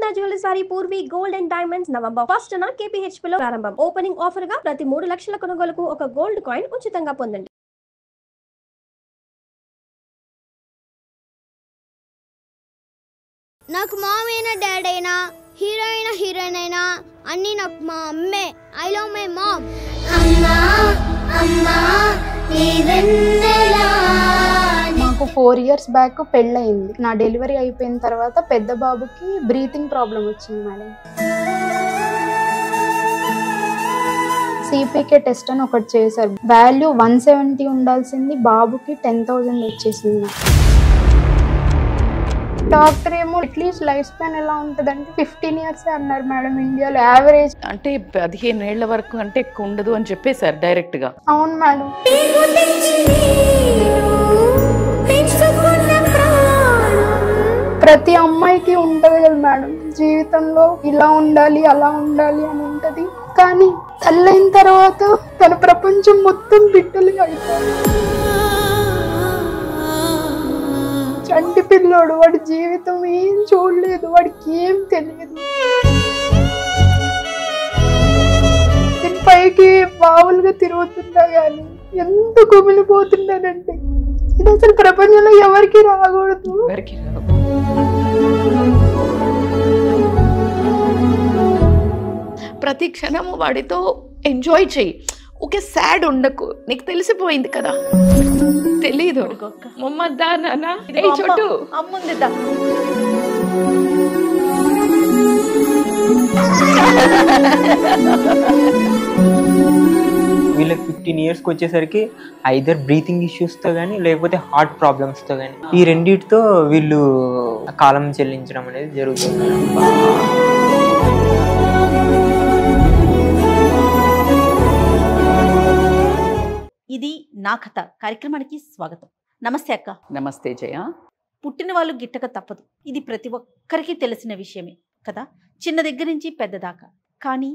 Prasanna jewellery sorry Purvi gold and diamonds November 1న KPHP లో ప్రారంభం. ఓపెనింగ్ ఆఫర్ గా ప్రతి 3 లక్షల కొనుగోలుకు ఒక గోల్డ్ కాయిన్ ఉచితంగా పొందండి. నాకు మామ్ అయినా డాడ్ అయినా హీరోయిన్ అయినా అన్నీ నాకు మా అమ్మే. I love my mom. మాకు 4 years బ్యాక్ పెళ్ళయింది. నా డెలివరీ అయిపోయిన తర్వాత పెద్ద బాబుకి బ్రీతింగ్ ప్రాబ్లం వచ్చింది మేడం. CPK టెస్ట్ అని ఒకటి చేశారు. వాల్యూ 170 ఉండాల్సింది బాబుకి 10,000 వచ్చేసింది. డాక్టర్ ఏమో అట్లీస్ట్ లైఫ్ స్పాన్ ఎలా ఉంటుందంటే 15 years అన్నారు మేడం. ఇండియాలో యావరేజ్ అంటే 15 ఏళ్ల వరకు అంటే ఎక్కువ ఉండదు అని చెప్పేశారు డైరెక్ట్ గా. అవును మేడం. ప్రతి అమ్మాయికి ఉంటది కదా మేడం, జీవితంలో ఇలా ఉండాలి అలా ఉండాలి అని ఉంటది. కానీ తల్లైన తర్వాత తన ప్రపంచం మొత్తం బిడ్డలుగా అయిపోయింది. చంటి పిల్లోడు, వాడి జీవితం ఏం చూడలేదు, వాడికి ఏం తెలియదు. పైకి బావులుగా తిరుగుతున్నా కానీ ఎంత కుమిలిపోతున్నానండి. ఇది అసలు ప్రపంచంలో ఎవరికి రాకూడదు. ప్రతి క్షణము వాడితో ఎంజాయ్ చెయ్యి. ఓకే, సాడ్ ఉండకు. నీకు తెలిసిపోయింది కదా, తెలీదు. మొమ్మద్దా నాన్న చుట్టూ అమ్ముందిద్దా. వీళ్ళకి 15 years వచ్చేసరికి ఐదర్ బ్రీతింగ్ ఇష్యూస్తో కానీ లేకపోతే హార్ట్ ప్రాబ్లమ్స్తో కానీ ఈ రెండింటితో వీళ్ళు కాలం చెల్లించడం అనేది జరుగుతుంది. ఇది నా కథ కార్యక్రమానికి స్వాగతం. నమస్తే అక్క. నమస్తే జయ. పుట్టిన వాళ్ళు గిట్టక తప్పదు. ఇది ప్రతి ఒక్కరికి తెలిసిన విషయమే కదా, చిన్న దగ్గర నుంచి పెద్ద దాకా. కానీ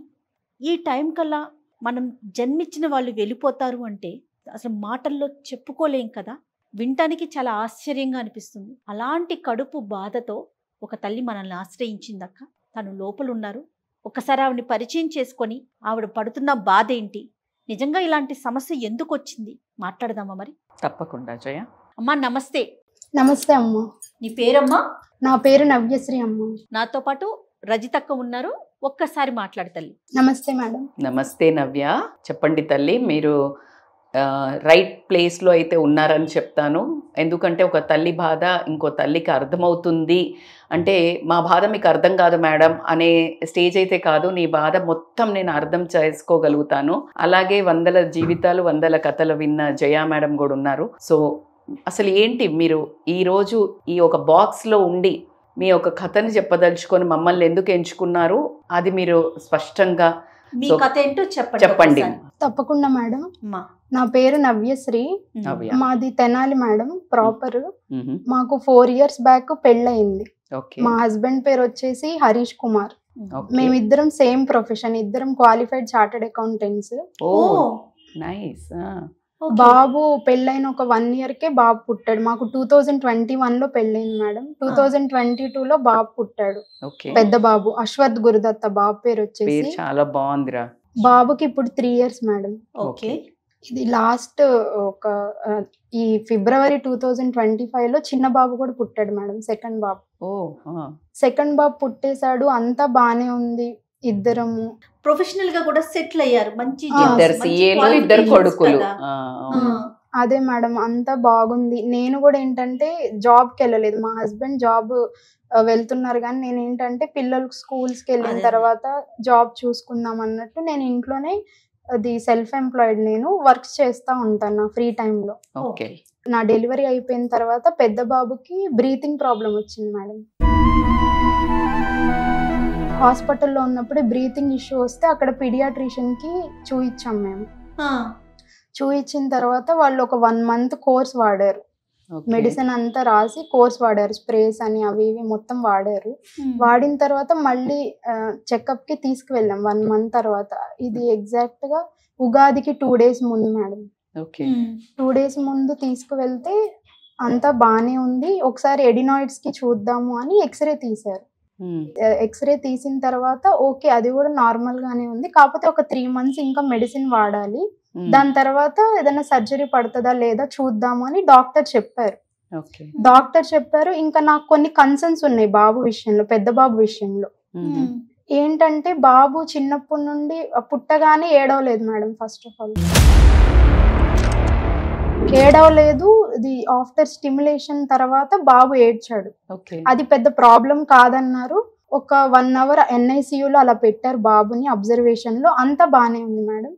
ఈ టైం కల్లా మనం జన్మించిన వాళ్ళు వెళ్ళిపోతారు అంటే అసలు మాటల్లో చెప్పుకోలేం కదా. వినటానికి చాలా ఆశ్చర్యంగా అనిపిస్తుంది. అలాంటి కడుపు బాధతో ఒక తల్లి మనల్ని ఆశ్రయించిందక్క. తను లోపల ఉన్నారు. ఒకసారి ఆవిడని పరిచయం చేసుకొని ఆవిడ పడుతున్న బాధ ఏంటి, నిజంగా ఇలాంటి సమస్య ఎందుకు వచ్చింది మాట్లాడదామా మరి? తప్పకుండా జయ. అమ్మా నమస్తే. నమస్తే అమ్మ. నీ పేరమ్మా? నా పేరు నవ్యశ్రీ అమ్మ. నాతో పాటు రజితక్క ఉన్నారు. ఒక్కసారి మాట్లాడు తల్లి. నమస్తే మేడం. నమస్తే నవ్య. చెప్పండి తల్లి, మీరు రైట్ ప్లేస్లో అయితే ఉన్నారని చెప్తాను. ఎందుకంటే ఒక తల్లి బాధ ఇంకో తల్లికి అర్థమవుతుంది అంటే, మా బాధ మీకు అర్థం కాదు మేడం అనే స్టేజ్ అయితే కాదు. నీ బాధ మొత్తం నేను అర్థం చేసుకోగలుగుతాను. అలాగే 100 జీవితాలు 100 కథలు విన్న జయా మేడం కూడా ఉన్నారు. సో అసలు ఏంటి మీరు ఈరోజు ఈ ఒక బాక్స్లో ఉండి మీ ఒక కథని చెప్పదలుచుకొని మమ్మల్ని ఎందుకు ఎంచుకున్నారు, అది మీరు స్పష్టంగా మీ కథ ఏంటో చెప్పండి. తప్పకుండా మేడం. నా పేరు నవ్యశ్రీ. మాది తెనాలి మేడం ప్రాపర్. మాకు 4 years బ్యాక్ పెళ్ళయింది. మా హస్బెండ్ పేరు వచ్చేసి హరీష్ కుమార్. మేమిద్దరం సేమ్ ప్రొఫెషన్, ఇద్దరం క్వాలిఫైడ్ చార్టెడ్ అకౌంటెంట్స్. బాబు పెళ్ళైన ఒక 1 yearకే బాబు పుట్టాడు. మాకు 2021లో పెళ్ళైంది మేడం. 2022లో బాబు పుట్టాడు, పెద్ద బాబు. అశ్వత్ గురుదత్త బాబు పేరు వచ్చేసి. చాలా బాగుందిరా. బాబుకి ఇప్పుడు 3 years మేడం. ఓకే. ఇది లాస్ట్ ఒక ఈ February 2025లో చిన్న బాబు కూడా పుట్టాడు మేడం, సెకండ్ బాబు. సెకండ్ బాబు పుట్టేశాడు. అంతా బానే ఉంది. ఇద్దరము ప్రొఫెషనల్ గా కూడా సెటిల్ అయ్యారు. మంచి ఇద్దరు కొడుకులు. అదే మేడం, అంతా బాగుంది. నేను కూడా ఏంటంటే జాబ్కి వెళ్ళలేదు. మా హస్బెండ్ జాబ్ వెళ్తున్నారు కానీ నేను ఏంటంటే పిల్లలకు స్కూల్స్కి వెళ్ళిన తర్వాత జాబ్ చూసుకుందాం అన్నట్టు నేను ఇంట్లోనే అది సెల్ఫ్ ఎంప్లాయిడ్, నేను వర్క్స్ చేస్తూ ఉంటాను నా ఫ్రీ టైంలో. నా డెలివరీ అయిపోయిన తర్వాత పెద్ద బాబుకి బ్రీతింగ్ ప్రాబ్లం వచ్చింది మేడం. హాస్పిటల్లో ఉన్నప్పుడు బ్రీతింగ్ ఇష్యూ వస్తే అక్కడ పీడియాట్రిషియన్కి చూయించాం మేము. చూయించిన తర్వాత వాళ్ళు ఒక 1 month కోర్స్ వాడారు. మెడిసిన్ అంతా రాసి కోర్స్ వాడారు, స్ప్రేస్ అని అవి ఇవి మొత్తం వాడారు. వాడిన తర్వాత మళ్ళీ చెకప్కి తీసుకువెళ్ళాం 1 month తర్వాత. ఇది ఎగ్జాక్ట్గా ఉగాదికి 2 days ముందు మేడం. 2 days ముందు తీసుకువెళ్తే అంతా బాగానే ఉంది. ఒకసారి ఎడినాయిడ్స్కి చూద్దాము అని ఎక్స్రే తీశారు. ఎక్స్రే తీసిన తర్వాత ఓకే అది కూడా నార్మల్ గానే ఉంది, కాకపోతే ఒక 3 months ఇంకా మెడిసిన్ వాడాలి, దాని తర్వాత ఏదైనా సర్జరీ పడుతుందా లేదా చూద్దాము అని డాక్టర్ చెప్పారు. ఇంకా నాకు కొన్ని కన్సర్న్స్ ఉన్నాయి బాబు విషయంలో, పెద్ద బాబు విషయంలో. ఏంటంటే బాబు చిన్నప్పటి నుండి పుట్టగానే ఏడవలేదు మేడం. ఫస్ట్ ఆఫ్ ఆల్ ఏడవలేదు, ఇది ఆఫ్టర్ స్టిమ్యులేషన్ తర్వాత బాబు ఏడ్చాడు. అది పెద్ద ప్రాబ్లం కాదన్నారు. ఒక 1 hour NICUలో అలా పెట్టారు బాబుని అబ్జర్వేషన్ లో, అంతా బానే ఉంది మేడం.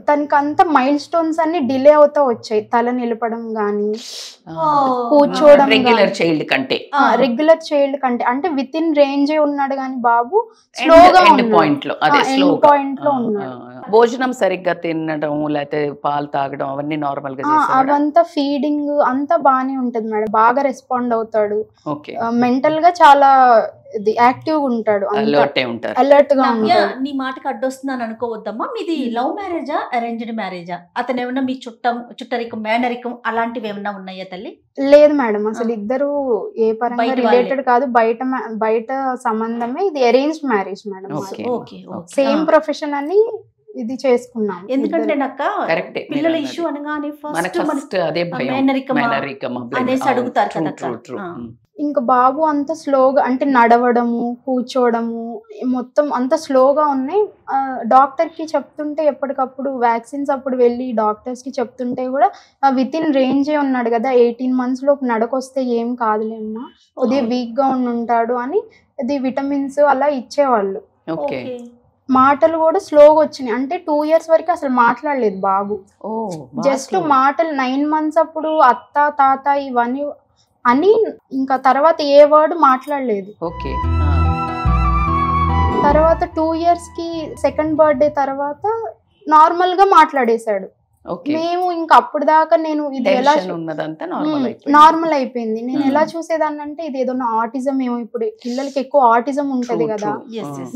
తనకి అంత మైల్ స్టోన్స్ అన్ని డిలే అవుతా వచ్చాయి, తల నిలపడం గానీ కూర్చోవడం, రెగ్యులర్ చైల్డ్ కంటే అంటే విత్ ఇన్ రేంజ్ ఉన్నాడు గానీ బాబు స్లోగా పాయింట్ లో ఉన్నాడు. భోజనం సరిగ్గా తినడం లేకపోతే పాలు తాగడం అవన్నీ నార్మల్ గా అవంతా ఫీడింగ్ అంతా బానే ఉంటది మేడం, బాగా రెస్పాండ్ అవుతాడు, మెంటల్ గా చాలా యాక్టివ్ గా ఉంటాడు, అలర్ట్ గా ఉంటాడు. నీ మాటకి అడ్డొస్తున్నాను అనుకోవద్దమ్మా, మీది లవ్ మ్యారేజా అరేంజ్డ్ మ్యారేజా? అతను ఏమన్నా మీ చుట్టరికం మేనరికం అలాంటివి ఏమన్నా ఉన్నాయా తల్లి? లేదు మేడం, అసలు ఇద్దరు ఏ పరంగా రిలేటెడ్ కాదు, బయట సంబంధమే. ఇది arranged marriage madam, same profession అని ఇది చేసుకున్నాం. ఎందుకంటే నాకు పిల్లల ఇష్యూ అనగానే ఫస్ట్ అనేసి అడుగుతారు కదా. ఇంకా బాబు అంత స్లోగా అంటే నడవడము కూర్చోవడము మొత్తం అంత స్లోగా ఉన్నాయి. డాక్టర్ కి చెప్తుంటే ఎప్పటికప్పుడు వ్యాక్సిన్స్ అప్పుడు వెళ్ళి డాక్టర్స్ కి చెప్తుంటే కూడా విత్ ఇన్ రేంజే ఉన్నాడు కదా, 18 months లోపు నడకొస్తే ఏం కాదులేమ్మా, కొద్దిగా వీక్ గా ఉంటాడు అని ఇది విటమిన్స్ అలా ఇచ్చేవాళ్ళు. మాటలు కూడా స్లోగా వచ్చినాయి, అంటే 2 years వరకు అసలు మాట్లాడలేదు బాబు. జస్ట్ మాటలు 9 months అప్పుడు అత్త తాత ఇవన్నీ అని, ఇంకా తర్వాత ఏ వర్డ్ మాట్లాడలేదు. తర్వాత 2 years కి సెకండ్ బర్త్డే తర్వాత నార్మల్ గా మాట్లాడేశాడు. మేము ఇంకా అప్పుడు దాకా నేను ఇది ఎలా నార్మల్ అయిపోయింది. నేను ఎలా చూసేదాన్ని అంటే ఇది ఏదో ఆటిజం ఏమో, ఇప్పుడు పిల్లలకి ఎక్కువ ఆటిజం ఉంటది కదా,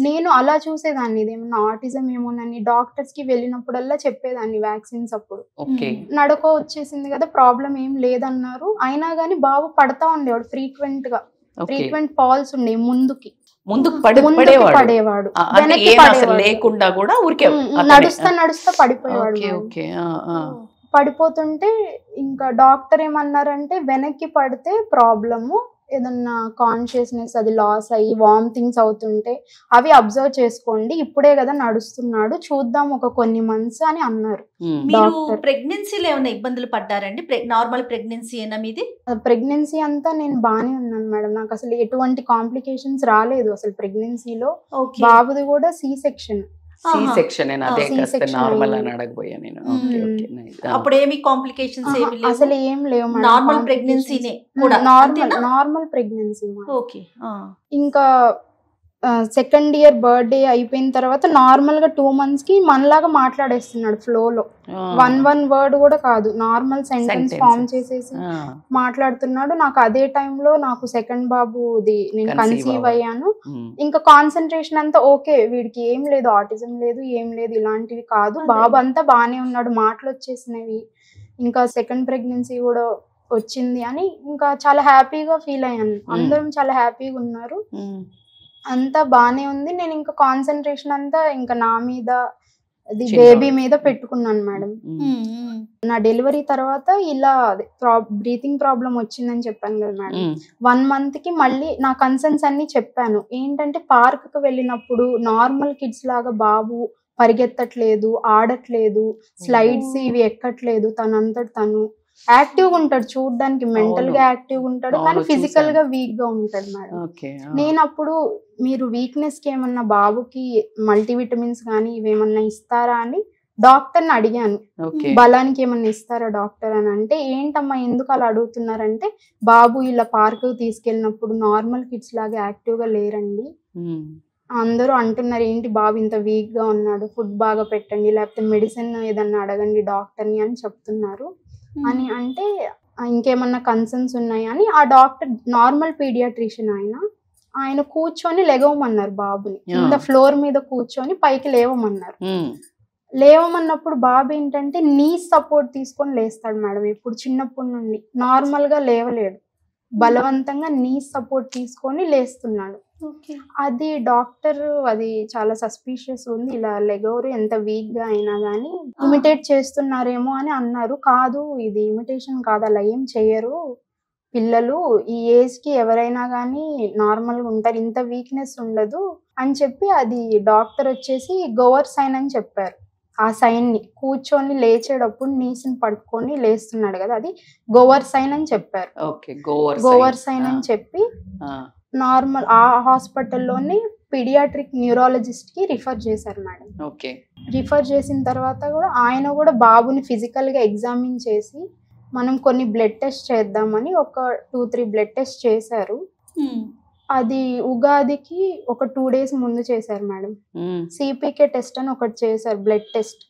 నేను అలా చూసేదాన్ని ఇదేమన్నా ఆటిజం ఏమోనని. డాక్టర్స్ కి వెళ్ళినప్పుడల్లా చెప్పేదాన్ని వ్యాక్సిన్స్ అప్పుడు. నడకో వచ్చేసింది కదా, ప్రాబ్లం ఏం లేదన్నారు. అయినా గానీ బాబు పడతా ఉండేవాడు ఫ్రీక్వెంట్ ఫాల్స్ ఉండే, ముందుకు పడేవాడు, లేకుండా కూడా ఊరికే నడుస్తా పడిపోయేవాడు. పడిపోతుంటే ఇంకా డాక్టర్ ఏమన్నారంటే వెనక్కి పడితే ప్రాబ్లము, ఏదన్నా కాన్షియస్నెస్ అది లాస్ అయ్యి వామిటింగ్స్ అవుతుంటే అవి అబ్జర్వ్ చేసుకోండి, ఇప్పుడే కదా నడుస్తున్నాడు, చూద్దాం ఒక కొన్ని మంత్స్ అని అన్నారు. ప్రెగ్నెన్సీలో ఏమైనా ఇబ్బందులు పడ్డారండి? నార్మల్ ప్రెగ్నెన్సీ ఏనా మీది? ప్రెగ్నెన్సీ అంతా నేను బానే ఉన్నాను మేడం, నాకు అసలు ఎటువంటి కాంప్లికేషన్స్ రాలేదు అసలు ప్రెగ్నెన్సీలో. బాబుది కూడా సి సెక్షన్ నార్మల్ అని అడగబోయా నేను. అప్పుడు ఏమి కాంప్లికేషన్స్ అసలు ఏం లేవు, నార్మల్ ప్రెగ్నెన్సీనే, నార్మల్ ప్రెగ్నెన్సీ. ఇంకా సెకండ్ ఇయర్ బర్త్డే అయిపోయిన తర్వాత నార్మల్ గా 2 months కి మనలాగా మాట్లాడేస్తున్నాడు ఫ్లోలో, 1 word కూడా కాదు, నార్మల్ సెంటెన్స్ ఫామ్ చేసేసి మాట్లాడుతున్నాడు. నాకు అదే టైంలో నాకు సెకండ్ బాబుది నేను కన్సీవ్ అయ్యాను. ఇంకా కాన్సన్ట్రేషన్ అంతా ఓకే, వీడికి ఏం లేదు, ఆటిజం లేదు, ఏం లేదు, ఇలాంటివి కాదు, బాబు అంతా బానే ఉన్నాడు, మాటలు వచ్చేసినవి, ఇంకా సెకండ్ ప్రెగ్నెన్సీ కూడా వచ్చింది అని ఇంకా చాలా హ్యాపీగా ఫీల్ అయ్యాను. అందరం చాలా హ్యాపీగా ఉన్నారు, అంతా బానే ఉంది. నేను ఇంకా కాన్సన్ట్రేషన్ అంతా ఇంకా నా మీద, బేబీ మీద పెట్టుకున్నాను మేడం. నా డెలివరీ తర్వాత ఇలా బ్రీతింగ్ ప్రాబ్లం వచ్చిందని చెప్పాను కదా మేడం, 1 month కి మళ్ళీ నా కన్సర్న్స్ అన్ని చెప్పాను. ఏంటంటే పార్క్ కు వెళ్ళినప్పుడు నార్మల్ కిడ్స్ లాగా బాబు పరిగెత్తట్లేదు, ఆడట్లేదు, స్లైడ్స్ ఇవి ఎక్కట్లేదు, తనంతట తను యాక్టివ్ గా ఉంటాడు, చూడడానికి మెంటల్ గా యాక్టివ్ గా ఉంటాడు, కానీ ఫిజికల్ గా వీక్ గా ఉంటాడు మేడం. నేను అప్పుడు మీరు వీక్నెస్ కి ఏమన్నా బాబుకి మల్టీవిటమిన్స్ కానీ ఇవేమన్నా ఇస్తారా అని డాక్టర్ని అడిగాను, బలానికి ఏమన్నా ఇస్తారా డాక్టర్ అని. అంటే ఏంటమ్మా ఎందుకు అలా అడుగుతున్నారంటే, బాబు ఇలా పార్క్ తీసుకెళ్ళినప్పుడు నార్మల్ కిడ్స్ లాగా యాక్టివ్ గా లేరండి, అందరూ అంటున్నారు ఏంటి బాబు ఇంత వీక్ గా ఉన్నాడు, ఫుడ్ బాగా పెట్టండి, లేకపోతే మెడిసిన్ ఏదన్నా అడగండి డాక్టర్ని అని చెప్తున్నారు అని. అంటే ఇంకేమన్నా కన్సర్న్స్ ఉన్నాయా అని ఆ డాక్టర్ నార్మల్ పీడియాట్రిషియన్ ఆయన కూర్చొని లేవమన్నారు బాబుని, కింద ఫ్లోర్ మీద కూర్చొని పైకి లేవమన్నారు. లేవమన్నప్పుడు బాబు ఏంటంటే నీ సపోర్ట్ తీసుకొని లేస్తాడు మేడం, ఇప్పుడు చిన్నప్పటి నుండి నార్మల్ గా లేవలేడు. బలవంతంగా నీ సపోర్ట్ తీసుకొని లేస్తున్నాడు. అది డాక్టర్ అది చాలా సస్పీషియస్ ఉంది, ఇలా లెగోరు ఎంత వీక్ గా అయినా గానీ ఇమిటేట్ చేస్తున్నారేమో అని అన్నారు. కాదు, ఇది ఇమిటేషన్ కాదు, అలా ఏం చెయ్యరు పిల్లలు, ఈ ఏజ్ కి ఎవరైనా గానీ నార్మల్ గా ఉంటారు, ఇంత వీక్నెస్ ఉండదు అని చెప్పి అది డాక్టర్ వచ్చేసి గోవర్ సైన్ అని చెప్పారు. ఆ సైన్ ని కూర్చొని లేచేటప్పుడు నీసిని పట్టుకొని లేస్తున్నాడు కదా, అది గోవర్ సైన్ అని చెప్పారు. గోవర్ సైన్ అని చెప్పి నార్మల్ ఆ హాస్పిటల్లోని పీడియాట్రిక్ న్యూరాలజిస్ట్ కి రిఫర్ చేశారు మేడం. రిఫర్ చేసిన తర్వాత కూడా ఆయన కూడా బాబుని ఫిజికల్ గా ఎగ్జామిన్ చేసి మనం కొన్ని బ్లడ్ టెస్ట్ చేద్దామని ఒక 2-3 బ్లడ్ టెస్ట్ చేశారు. అది ఉగాదికి ఒక 2 days ముందు చేశారు మేడం. సిపికే టెస్ట్ అని ఒకటి చేశారు, బ్లడ్ టెస్ట్.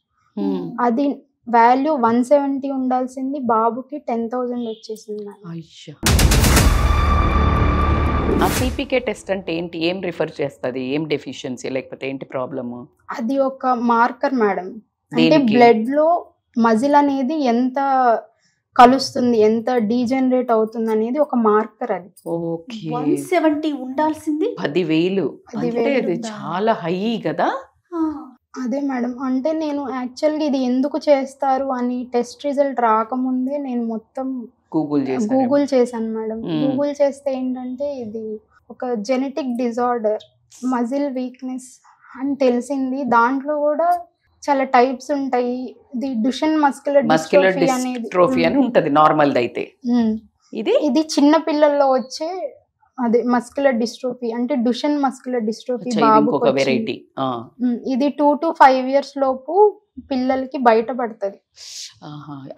అది వాల్యూ 170 ఉండాల్సింది, బాబుకి 10,000 వచ్చేసింది మేడం. ఆ సిపికే టెస్ట్ అంటే ఏంటి, ఏం రిఫర్ చేస్తుంది, ఏం డెఫిషియన్సీ లేకపోతే ఏంటి ప్రాబ్లమ్? అది ఒక మార్కర్ మేడం, అంటే బ్లడ్ లో మజిల్ అనేది ఎంత కలుస్తుంది, ఎంత డీజనరేట్ అవుతుంది అనేది ఒక మార్కర్. అది 170 ఉండాల్సింది 10,000. అది చాలా హై కదా. అదే మేడం, అంటే నేను యాక్చువల్గా ఇది ఎందుకు చేస్తారు అని టెస్ట్ రిజల్ట్ రాకముందే నేను మొత్తం గూగుల్ చేశాను మేడం. గూగుల్ చేస్తే ఏంటంటే ఇది ఒక జెనెటిక్ డిజార్డర్, మజిల్ వీక్నెస్ అని తెలిసింది. దాంట్లో కూడా చాలా టైప్స్ ఉంటాయి. ఇది డుషెన్ మస్కులర్ డిస్ట్రోఫీ అని ఉంటది నార్మల్ అయితే. ఇది చిన్న పిల్లల్లో వచ్చే అదే మస్కులర్ డిస్ట్రోఫీ, అంటే డుషెన్ మస్కులర్ డిస్ట్రోఫీ బాబు వెరైటీ. ఇది 2 to 5 years లోపు పిల్లలకి బయటపడుతుంది.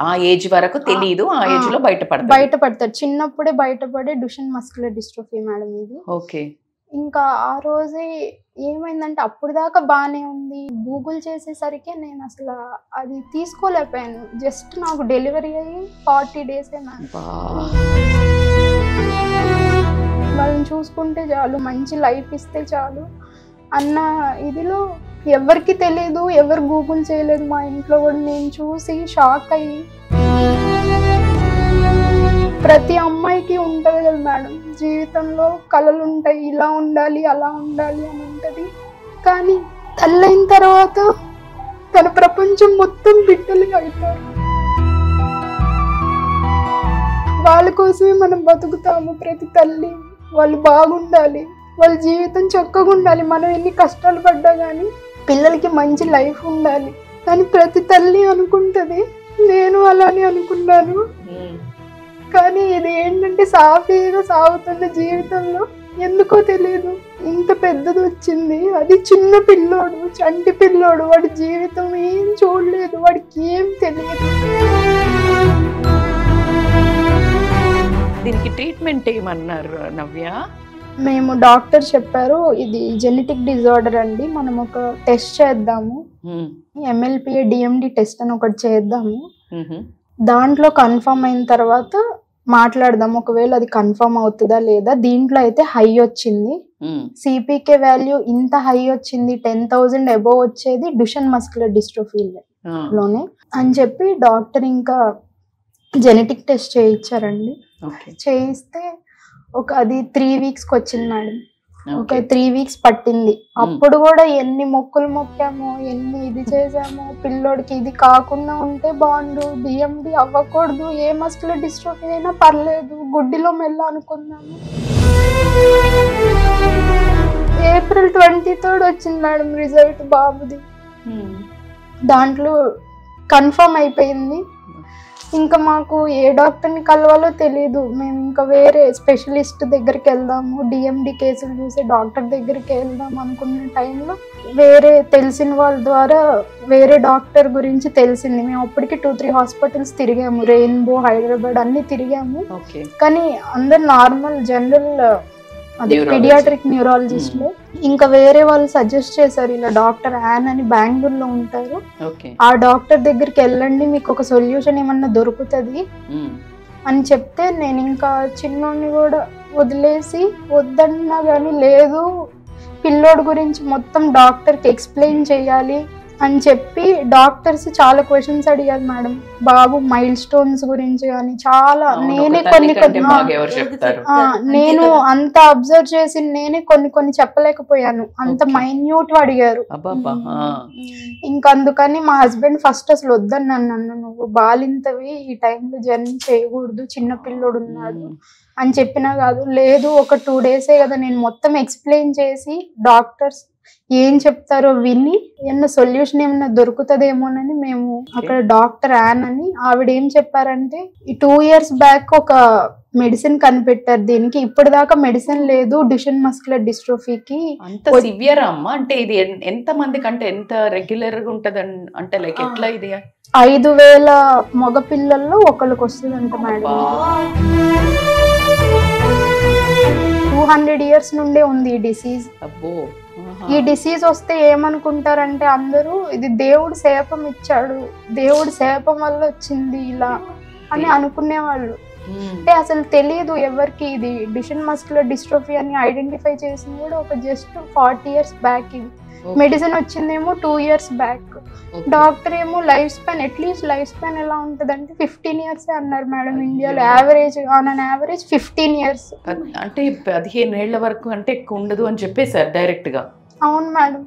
ఆ ఏజ్ వరకు తెలియదు, ఆ ఏజ్ లో బయటపడతారు. చిన్నప్పుడే బయటపడే డుషెన్ మస్కులర్ డిస్ట్రోఫీ మేడం ఇది. ఇంకా ఆ రోజే ఏమైందంటే అప్పుడు దాకా బాగానే ఉంది, గూగుల్ చేసేసరికి నేను అసలు అది తీసుకోలేకపోయాను. జస్ట్ నాకు డెలివరీ అయ్యి 40 days వాళ్ళని చూసుకుంటే చాలు, మంచి లైఫ్ ఇస్తే చాలు అన్న ఇదిలో ఎవరికి తెలియదు, ఎవరు గూగుల్ చేయలేదు మా ఇంట్లో కూడా. నేను చూసి షాక్ అయ్యి, ప్రతి అమ్మాయికి ఉంటుంది కదా మేడం జీవితంలో, కలలు ఉంటాయి, ఇలా ఉండాలి అలా ఉండాలి అని ఉంటుంది. కానీ తల్లైన తర్వాత తన ప్రపంచం మొత్తం బిడ్డలుగా అవుతారు. వాళ్ళ కోసమే మనం బతుకుతాము. ప్రతి తల్లి వాళ్ళు బాగుండాలి, వాళ్ళ జీవితం చక్కగా ఉండాలి. మనం ఎన్ని కష్టాలు పడ్డా కానీ పిల్లలకి మంచి లైఫ్ ఉండాలి కానీ ప్రతి తల్లి అనుకుంటది. నేను అలానే అనుకున్నాను. కానీ ఇది ఏంటంటే సాఫీగా సాగుతున్న జీవితంలో ఎందుకో తెలియదు ఇంత పెద్దది వచ్చింది. అది చిన్న పిల్లోడు, చంటి పిల్లోడు, వాడి జీవితం ఏం చూడలేదు, వాడికి ఏం తెలియదు. దీనికి ట్రీట్మెంట్ ఏమన్నారు నవ్య? మేము డాక్టర్ చెప్పారు ఇది జెనెటిక్ డిజార్డర్ అండి, మనం ఒక టెస్ట్ చేద్దాము, MLPA DMD టెస్ట్ అని ఒకటి చేద్దాము, దాంట్లో కన్ఫర్మ్ అయిన తర్వాత మాట్లాడదాం. ఒకవేళ అది కన్ఫర్మ్ అవుతుందా లేదా, దీంట్లో అయితే హై వచ్చింది, సిపికే వాల్యూ ఇంత హై వచ్చింది, 10,000 అబోవ్ వచ్చేది డుషెన్ మస్కులర్ డిస్ట్రోఫీ లోనే అని చెప్పి డాక్టర్ ఇంకా జెనెటిక్ టెస్ట్ చేయించారండి. చేయిస్తే అది 3 weeks వచ్చింది మేడం. ఒక 3 weeks పట్టింది. అప్పుడు కూడా ఎన్ని మొక్కులు మొక్కామో, ఎన్ని ఇది చేసామో, పిల్లోడికి ఇది కాకుండా ఉంటే బాగుండు, DMD అవ్వకూడదు, ఏ మస్కులర్ డిస్ట్రోఫీ అయినా పర్లేదు, గుడ్డిలో మెల్ల అనుకున్నాము. April 23rd వచ్చింది మేడం రిజల్ట్ బాబుది. దాంట్లో కన్ఫర్మ్ అయిపోయింది. ఇంకా మాకు ఏ డాక్టర్ని కలవాలో తెలియదు. మేము ఇంకా వేరే స్పెషలిస్ట్ దగ్గరికి వెళ్దాము, DMD కేసులు చూసే డాక్టర్ దగ్గరికి వెళ్దాం అనుకున్న టైంలో వేరే తెలిసిన వాళ్ళ ద్వారా వేరే డాక్టర్ గురించి తెలిసింది. మేము అప్పటికి 2-3 హాస్పిటల్స్ తిరిగాము, రెయిన్బో, హైదరాబాద్ అన్ని తిరిగాము. కానీ అందరు నార్మల్ జనరల్ అది పీడియాట్రిక్ న్యూరాలజిస్ట్లు. ఇంకా వేరే వాళ్ళు సజెస్ట్ చేశారు, ఇలా డాక్టర్ యాన్ అని బెంగళూరులో ఉంటారు, ఆ డాక్టర్ దగ్గరికి వెళ్ళండి, మీకు ఒక సొల్యూషన్ ఏమన్నా దొరుకుతుంది అని చెప్తే నేను ఇంకా చిన్నోడిని కూడా వదిలేసి వద్దన్నా కానీ లేదు, పిల్లోడి గురించి మొత్తం డాక్టర్కి ఎక్స్ప్లెయిన్ చేయాలి, అని చెప్పి డాక్టర్స్ చాలా క్వశ్చన్స్ అడిగారు మేడం. బాబు మైల్ స్టోన్స్ గురించి కానీ చాలా నేనే నేను అంత అబ్జర్వ్ చేసి నేనే కొన్ని చెప్పలేకపోయాను, అంత మైన్యూట్ అడిగారు. ఇంకా అందుకని మా హస్బెండ్ ఫస్ట్ అసలు వద్దన్నాను, నన్ను నువ్వు బాలింతవి ఈ టైంలో జర్నీ చేయకూడదు, చిన్న పిల్లోడు ఉన్నాడు అని చెప్పినా కాదు, లేదు ఒక 2 డేసే కదా, నేను మొత్తం ఎక్స్ప్లెయిన్ చేసి డాక్టర్స్ ఏం చెప్తారో విని ఏమన్నా సొల్యూషన్ ఏమన్నా దొరుకుతుందేమోనని మేము అక్కడ డాక్టర్ యాన్ అని ఆవిడ ఏం చెప్పారంటే, ఈ 2 years బ్యాక్ ఒక మెడిసిన్ కనిపెట్టారు దీనికి, ఇప్పటిదాకా మెడిసిన్ లేదు డ్యూషెన్ మస్కులర్ డిస్ట్రోఫీకి. అంత సివియర్ అమ్మా? అంటే ఇది ఎంత మందికి, అంటే ఎంత రెగ్యులర్ గా ఉంటది అంటే లైక్ ఎట్లా ఇది? 5,000 మగ పిల్లల్లో ఒకరికి వస్తుందంట మేడం. 200 years నుండే ఉంది ఈ డిసీజ్. ఈ డిసీజ్ వస్తే ఏమనుకుంటారంటే అందరూ ఇది దేవుడు శాపం ఇచ్చాడు, దేవుడు శాపం వల్ల వచ్చింది ఇలా అని అనుకునేవాళ్ళు. అంటే అసలు తెలియదు ఎవరికి ఇది డ్యూషెన్ మస్కులర్ డిస్ట్రోఫీ అని ఐడెంటిఫై చేసింది కూడా ఒక జస్ట్ 40 years బ్యాక్. ఇది మెడిసిన్ వచ్చిందేమో 2 years బ్యాక్. డాక్టర్ ఏమో life span, at least life span ఎలా ఉంటదంటే 15 years అన్నారు మేడం. ఇండియాలో average on an average 15 years. అంటే 15 ఏళ్ల వరకు అంటే ఎక్కువ ఉండదు అని చెప్పేసారు డైరెక్ట్ గా. అవును మేడం.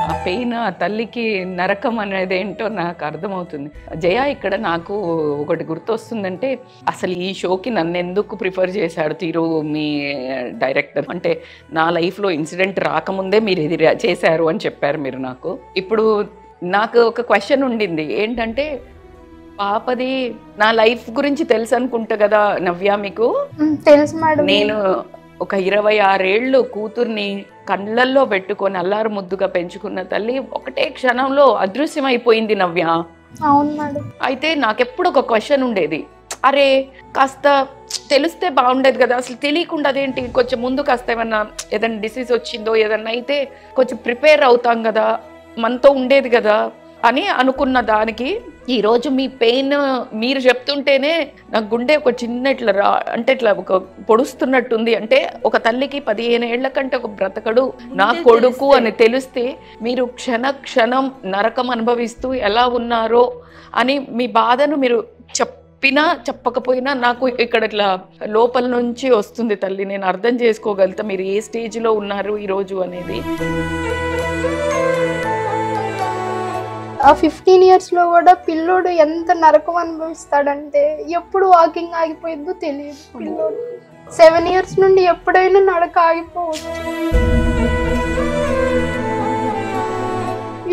ఆ పెయిన్ ఆ తల్లికి నరకం అనేది ఏంటో నాకు అర్థమవుతుంది. జయ, ఇక్కడ నాకు ఒకటి గుర్తొస్తుందంటే, అసలు ఈ షోకి నన్ను ఎందుకు ప్రిఫర్ చేశాడు తీరు మీ డైరెక్టర్ అంటే, నా లైఫ్లో ఇన్సిడెంట్ రాకముందే మీరు ఇది చేశారు అని చెప్పారు మీరు నాకు. ఇప్పుడు నాకు ఒక క్వశ్చన్ ఉండింది ఏంటంటే, పాపది నా లైఫ్ గురించి తెలుసు అనుకుంటా కదా నవ్య మీకు? తెలుసు మేడం. నేను ఒక 26 ఏళ్ళు కూతుర్ని కళ్ళల్లో పెట్టుకొని అల్లారు ముద్దుగా పెంచుకున్న తల్లి ఒకటే క్షణంలో అదృశ్యమైపోయింది నవ్య. అవును మేడం. అయితే నాకెప్పుడు ఒక క్వశ్చన్ ఉండేది, అరే కాస్త తెలిస్తే బాగుండేది కదా, అసలు తెలియకుండా అదేంటి, కొంచెం ముందు కాస్త ఏదైనా డిసీజ్ వచ్చిందో ఏదన్నా అయితే కొంచెం ప్రిపేర్ అవుతాం కదా, మనతో ఉండేది కదా అని అనుకున్న దానికి ఈరోజు మీ పెయిన్ మీరు చెప్తుంటేనే నాకు గుండె ఒక చిన్న ఇట్లా అంటే ఇట్లా ఒక పొడుస్తున్నట్టుంది. అంటే ఒక తల్లికి 15 ఏళ్ల కంటే ఒక బ్రతకడు నా కొడుకు అని తెలిస్తే మీరు క్షణం నరకం అనుభవిస్తూ ఎలా ఉన్నారో అని మీ బాధను మీరు చెప్పినా చెప్పకపోయినా నాకు ఇక్కడ ఇట్లా లోపల నుంచి వస్తుంది తల్లి. నేను అర్థం చేసుకోగలుగుతా మీరు ఏ స్టేజ్లో ఉన్నారు ఈరోజు అనేది. ఆ 15 years లో కూడా పిల్లోడు ఎంత నరకం అనుభవిస్తాడంటే, ఎప్పుడు వాకింగ్ ఆగిపోయిందో తెలియదు పిల్లోడు. 7 years నుండి ఎప్పుడైనా నడక ఆగిపోవచ్చు.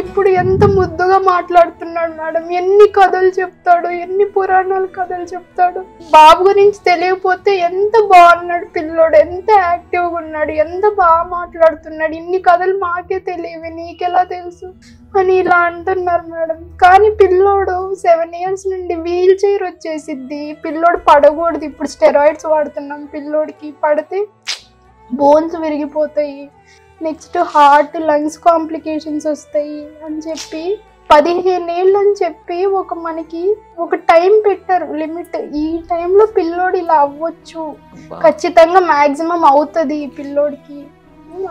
ఇప్పుడు ఎంత ముద్దుగా మాట్లాడుతున్నాడు మేడం, ఎన్ని కథలు చెప్తాడు, ఎన్ని పురాణాల కథలు చెప్తాడు. బాబు గురించి తెలియకపోతే ఎంత బాగున్నాడు పిల్లోడు, ఎంత యాక్టివ్గా ఉన్నాడు, ఎంత బాగా మాట్లాడుతున్నాడు, ఇన్ని కథలు మాకే తెలియవి నీకెలా తెలుసు అని ఇలా అంటున్నారు మేడం. కానీ పిల్లోడు 7 years నుండి వీల్ చైర్ వచ్చేసిద్ది, పిల్లోడు పడకూడదు. ఇప్పుడు స్టెరాయిడ్స్ వాడుతున్నాం పిల్లోడికి, పడితే బోన్స్ విరిగిపోతాయి, నెక్స్ట్ హార్ట్ లంగ్స్ కాంప్లికేషన్స్ వస్తాయి అని చెప్పి 15 ఏళ్ళు అని చెప్పి మనకి ఒక టైం పెట్టారు లిమిట్. ఈ టైంలో పిల్లోడు ఇలా అవ్వచ్చు, ఖచ్చితంగా మాక్సిమం అవుతుంది ఈ పిల్లోడికి.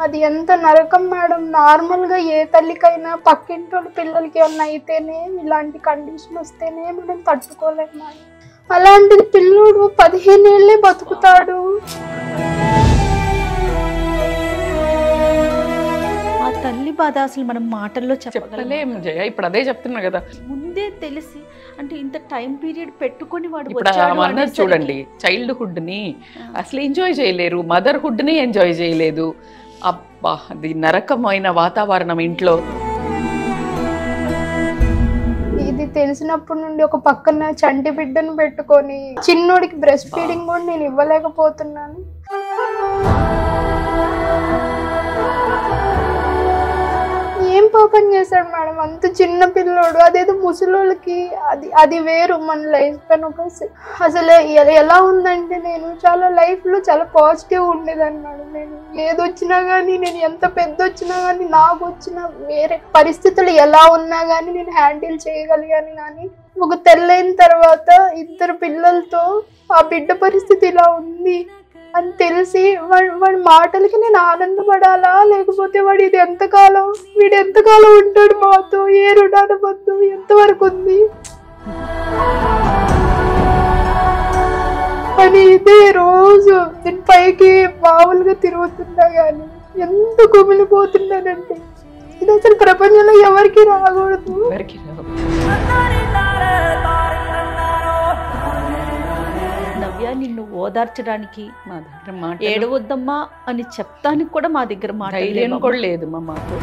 అది ఎంత నరకం మేడం. నార్మల్గా ఏ తల్లికైనా పక్కింటి పిల్లలకి ఏమన్నా అయితేనే ఇలాంటి కండిషన్ వస్తేనే మనం తట్టుకోలేము మేడం. అలాంటిది పిల్లోడు 15 ఏళ్ళే బతుకుతాడు. ఆ తల్లి బాధ అసలు మనం మాటల్లో చెప్పలేము జయ. ఇప్పుడు అదే చెప్తున్నా కదా, ముందే తెలిసి అంటే ఇంత టైం పీరియడ్ పెట్టుకొని వాడు ఇప్పుడు చూడండి, చైల్డ్హుడ్ ని అసలు ఎంజాయ్ చేయలేరు, మదర్హుడ్ ని ఎంజాయ్ చేయలేదు. అబ్బా, అది నరకమైన వాతావరణం ఇంట్లో. ఇది తెలిసినప్పటి నుండి ఒక పక్కన చంటి బిడ్డను పెట్టుకొని చిన్నోడికి బ్రెస్ట్ ఫీడింగ్ కూడా నేను ఇవ్వలేకపోతున్నాను. ఏం పాపం చేశాడు మేడం, అంత చిన్న పిల్లోడు. అదేదో ముసలోళ్ళకి అది వేరు, మన లైఫ్ పైన ఒక అసలు ఎలా ఉందంటే, నేను చాలా లైఫ్లో చాలా పాజిటివ్ ఉండేదాన్ని మేడం. నేను ఏదొచ్చినా కానీ, నేను ఎంత పెద్ద వచ్చినా కానీ, నాకు వచ్చిన వేరే పరిస్థితులు ఎలా ఉన్నా కానీ నేను హ్యాండిల్ చేయగలిగాను. కానీ ఒక తెల్లైన తర్వాత 2 పిల్లలతో ఆ బిడ్డ పరిస్థితి ఇలా ఉంది. అని తెలిసి వాడి మాటలకి నేను ఆనందపడాలా, లేకపోతే వాడు వీడు ఎంతకాలం ఉంటాడు మాతో, ఏ రుణానుబంధం ఎంతవరకు ఉంది అని ఇదే రోజు నేను పైకి మామూలుగా తిరుగుతున్నా కానీ ఎంత కుమిలిపోతున్నానంటే ఇది అసలు ప్రపంచంలో ఎవరికి రాకూడదు. నవ్య నిన్ను ఓదార్చడానికి ఏడవద్దమ్మా అని చెప్తానికి కూడా మా దగ్గర ధైర్యం కూడా లేదు మా మాకు.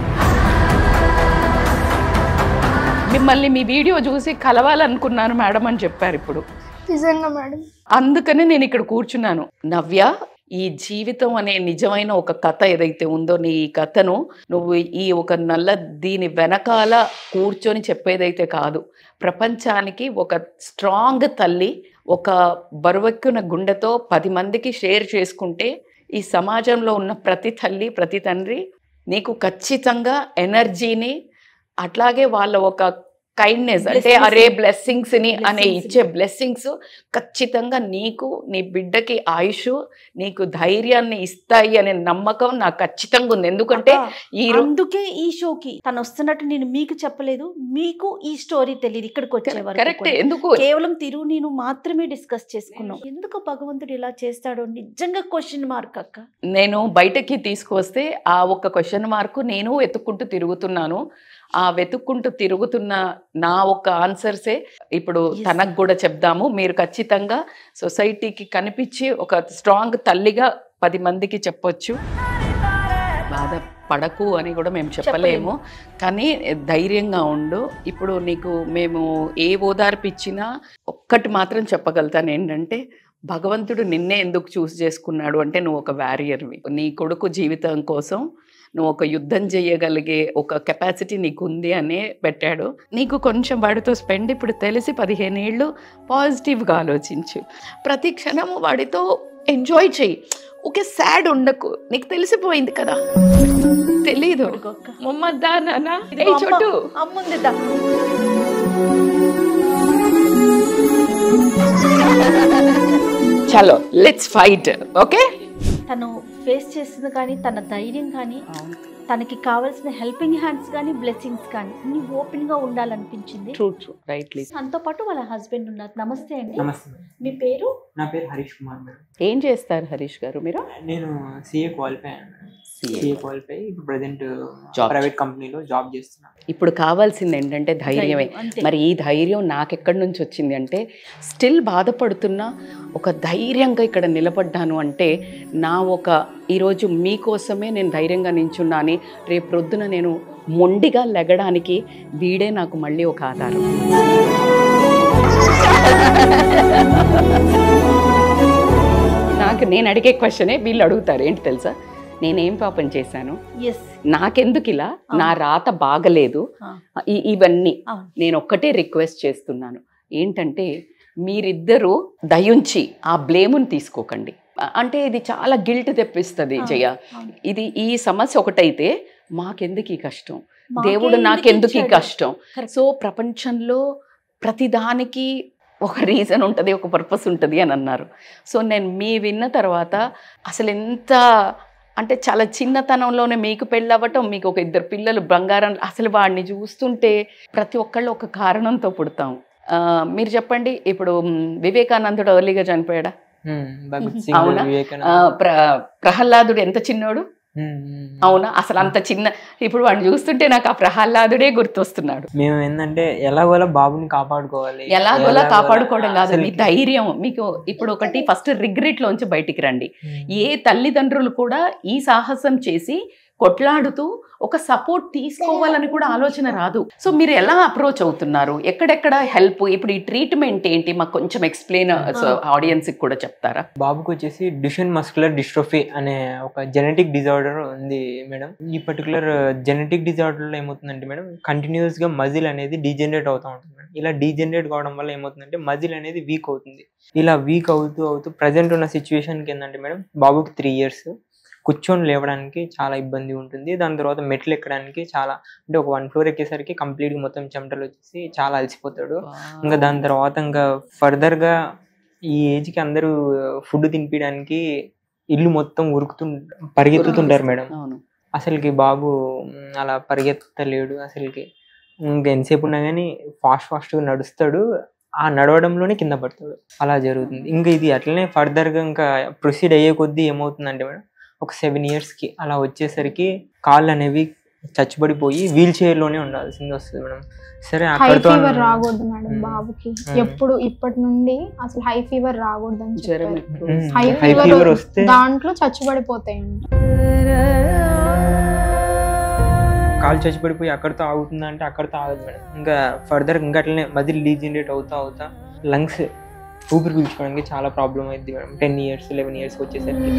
మిమ్మల్ని మీ వీడియో చూసి కలవాలనుకున్నాను మేడం అని చెప్పారు ఇప్పుడు. నిజంగా మేడం, అందుకని నేను ఇక్కడ కూర్చున్నాను. నవ్య, ఈ జీవితం అనే నిజమైన ఒక కథ ఏదైతే ఉందో, నీ ఈ కథను నువ్వు ఈ ఒక దీని వెనకాల కూర్చొని చెప్పేదైతే కాదు. ప్రపంచానికి ఒక స్ట్రాంగ్ తల్లి ఒక బరువెక్కిన గుండెతో 10 మందికి షేర్ చేసుకుంటే ఈ సమాజంలో ఉన్న ప్రతి తల్లి ప్రతి తండ్రి నీకు ఖచ్చితంగా ఎనర్జీని, అట్లాగే వాళ్ళ ఒక కైండ్నెస్ అంటే అరే బ్లెస్సింగ్స్ ని అనే ఇచ్చే బ్లెస్సింగ్స్ ఖచ్చితంగా నీకు నీ బిడ్డకి ఆయుష్, నీకు ధైర్యాన్ని ఇస్తాయి అనే నమ్మకం నాకు ఖచ్చితంగా ఉంది. ఎందుకంటే అందుకే ఈ షోకి తను వస్తున్నట్టు నేను మీకు చెప్పలేదు, మీకు ఈ స్టోరీ తెలియదు. ఇక్కడికి వచ్చేవారు కరెక్ట్. ఎందుకు కేవలం నేను మాత్రమే డిస్కస్ చేసుకున్నాం. ఎందుకు భగవంతుడు ఇలా చేస్తాడో నిజంగా క్వశ్చన్ మార్క్ అక్క. నేను బయటకి తీసుకొస్తే ఆ ఒక్క క్వశ్చన్ మార్క్ నేను వెతుక్కుంటూ తిరుగుతున్నాను. ఆ వెతుక్కుంటూ తిరుగుతున్న నా ఒక్క ఆన్సర్సే ఇప్పుడు తనకు కూడా చెప్దాము. మీరు ఖచ్చితంగా సొసైటీకి కనిపించి ఒక స్ట్రాంగ్ తల్లిగా 10 మందికి చెప్పొచ్చు. బాధ పడకు అని కూడా మేము చెప్పలేము, కానీ ధైర్యంగా ఉండు. ఇప్పుడు నీకు మేము ఏ ఓదార్పిచ్చినా ఒక్కటి మాత్రం చెప్పగలుగుతాను, ఏంటంటే భగవంతుడు నిన్నే ఎందుకు చూస్ చేసుకున్నాడు అంటే నువ్వు ఒక వారియర్వి. నీ కొడుకు జీవితం కోసం నువ్వు ఒక యుద్ధం చేయగలిగే ఒక కెపాసిటీ నీకు ఉంది అనే పెట్టాడు. నీకు కొంచెం వాడితో స్పెండ్ ఇప్పుడు తెలిసి 15 ఏళ్ళు పాజిటివ్గా ఆలోచించు. ప్రతి క్షణము వాడితో ఎంజాయ్ చెయ్యి. ఓకే, సాడ్ ఉండకు. నీకు తెలిసిపోయింది కదా, తెలీదు మొమ్మద్దా నాన్న చుట్టూ అమ్ముందిద్దా. చలో లెట్స్ ఫైట్. ఓకే, తను ఫేస్ చేసింది కానీ తన ధైర్యం కానీ తనకి కావాల్సిన హెల్పింగ్ హ్యాండ్స్ కానీ బ్లెస్సింగ్స్ కానీ అన్ని ఓపెన్ గా ఉండాలనిపించింది. రైట్లీ. తనతో పాటు వాళ్ళ హస్బెండ్ ఉన్నారు. నమస్తే అండి. నమస్తే. మీ పేరు? నా పేరు హరీష్ కుమార్ మేడం. ఏం చేస్తారు హరీష్ గారు మీరు? నేను CA క్వాలిఫై ఇప్పుడు ప్రజెంట్ ప్రైవేట్ కంపెనీలో జాబ్ చేస్తున్నాను. ఇప్పుడు కావాల్సింది ఏంటంటే ధైర్యమే. మరి ఈ ధైర్యం నాకెక్కడి నుంచి వచ్చింది అంటే, స్టిల్ బాధపడుతున్నా ఒక ధైర్యంగా ఇక్కడ నిలబడ్డాను అంటే నా ఒక ఈరోజు మీకోసమే నేను ధైర్యంగా నించున్నాను. రేపు ప్రొద్దున నేను మొండిగా లెగడానికి వీడే నాకు మళ్ళీ ఒక ఆధారం. నాకు నేను అడిగే క్వశ్చనే వీళ్ళు అడుగుతారు. ఏంటి తెలుసా, నేనేం పాపం చేశాను, నాకెందుకు ఇలా, నా రాత బాగలేదు, ఇవన్నీ నేను ఒక్కటే రిక్వెస్ట్ చేస్తున్నాను ఏంటంటే మీరిద్దరూ దయుంచి ఆ బ్లేముని తీసుకోకండి. అంటే ఇది చాలా గిల్ట్ తెప్పిస్తుంది జయ. ఇది ఈ సమస్య ఒకటైతే మాకెందుకు ఈ కష్టం, దేవుడు నాకెందుకు ఈ కష్టం. సో ప్రపంచంలో ప్రతిదానికి ఒక రీజన్ ఉంటుంది, ఒక పర్పస్ ఉంటుంది అని అన్నారు. సో నేను మీ విన్న తర్వాత అసలు ఎంత అంటే చాలా చిన్నతనంలోనే మీకు పెళ్ళవ్వటం, మీకు ఒక 2 పిల్లలు బంగారం, అసలు వాడిని చూస్తుంటే ప్రతి ఒక్కళ్ళు ఒక కారణంతో పుడతాం. మీరు చెప్పండి, ఇప్పుడు వివేకానందుడు ఎర్లీగా చనిపోయాడా? అవునా? ప్రహ్లాదుడు ఎంత చిన్నోడు, అవునా? అసలు అంత చిన్న, ఇప్పుడు వాడిని చూస్తుంటే నాకు ఆ ప్రహ్లాదుడే గుర్తొస్తున్నాడు. మేము ఏంటంటే ఎలాగోలా బాబుని కాపాడుకోవాలి. ఎలాగోలా కాపాడుకోవడం కాదు, మీ ధైర్యం. మీకు ఇప్పుడు ఒకటి ఫస్ట్ రిగ్రెట్ లోంచి బయటికి రండి. ఏ తల్లిదండ్రులు కూడా ఈ సాహసం చేసి కొట్లాడుతూ ఒక సపోర్ట్ తీసుకోవాలని కూడా ఆలోచన రాదు. సో మీరు ఎలా అప్రోచ్ అవుతున్నారు, ఎక్కడెక్కడ హెల్ప్, ఇప్పుడు ఈ ట్రీట్మెంట్ ఏంటి మాకు కొంచెం ఎక్స్ప్లెయిన్ ఆడియన్స్ కి కూడా చెప్తారా? బాబుకి వచ్చేసి డ్యూషెన్ మస్కులర్ డిస్ట్రోఫీ అనే ఒక జెనెటిక్ డిజార్డర్ ఉంది మేడం. ఈ పర్టికులర్ జెనెటిక్ డిజార్డర్ లో ఏమవుతుందంటే మేడం, కంటిన్యూస్ గా మజిల్ అనేది డీజనరేట్ అవుతూ ఉంటుంది మేడం. ఇలా డీజనరేట్ కావడం వల్ల ఏమవుతుందంటే మజిల్ అనేది వీక్ అవుతుంది. ఇలా వీక్ అవుతూ ప్రజెంట్ ఉన్న సిచ్యువేషన్కి ఏంటంటే మేడం, బాబుకి 3 years, కూర్చొని లేవడానికి చాలా ఇబ్బంది ఉంటుంది. దాని తర్వాత మెట్లు ఎక్కడానికి చాలా, అంటే ఒక 1 floor ఎక్కేసరికి కంప్లీట్గా మొత్తం చెమటలు వచ్చేసి చాలా అలసిపోతాడు. ఇంకా దాని తర్వాత ఇంకా ఫర్దర్గా ఈ ఏజ్కి అందరూ ఫుడ్ తినిపించడానికి ఇల్లు మొత్తం పరిగెత్తుతుంటారు మేడం. అవును. అసలుకి బాబు అలా పరిగెత్తలేడు అసలుకి. ఇంకా ఎంతసేపు ఉన్నా కానీ ఫాస్ట్గా నడుస్తాడు, ఆ నడవడంలోనే కింద పడతాడు. అలా జరుగుతుంది. ఇంకా ఇది అట్లనే ఫర్దర్గా ఇంకా ప్రొసీడ్ అయ్యే కొద్దీ ఏమవుతుందంటే మేడం, ఒక 7 yearsకి అలా వచ్చేసరికి కాళ్ళు అనేవి చచ్చిపడిపోయి వీల్ చైర్లోనే ఉండాల్సింది వస్తుంది మేడం. సరే హై అక్కడతో ఫీవర్ రాకూడదు మేడం బాబుకి. ఎప్పుడు ఇప్పటి నుండి అసలు హై ఫీవర్ రాకూడదు అని జ్వరం చెప్పారు. ఎక్కువ. హై హై ఫీవర్ ఫీవర్ వస్తే దాంట్లో చచ్చిపడిపోతాయండి. కాలు చచ్చిపడిపోయి అక్కడితో ఆగుతుందా అంటే అక్కడితో ఆగదు మేడం. ఇంకా ఫర్దర్ ఇంకా అట్లనే మజిల్ డీజనరేట్ అవుతా లంగ్స్ ఊపిరి పీల్చుకోవడానికి చాలా ప్రాబ్లం అయింది మేడం. 10 years 11 years వచ్చేసరికి.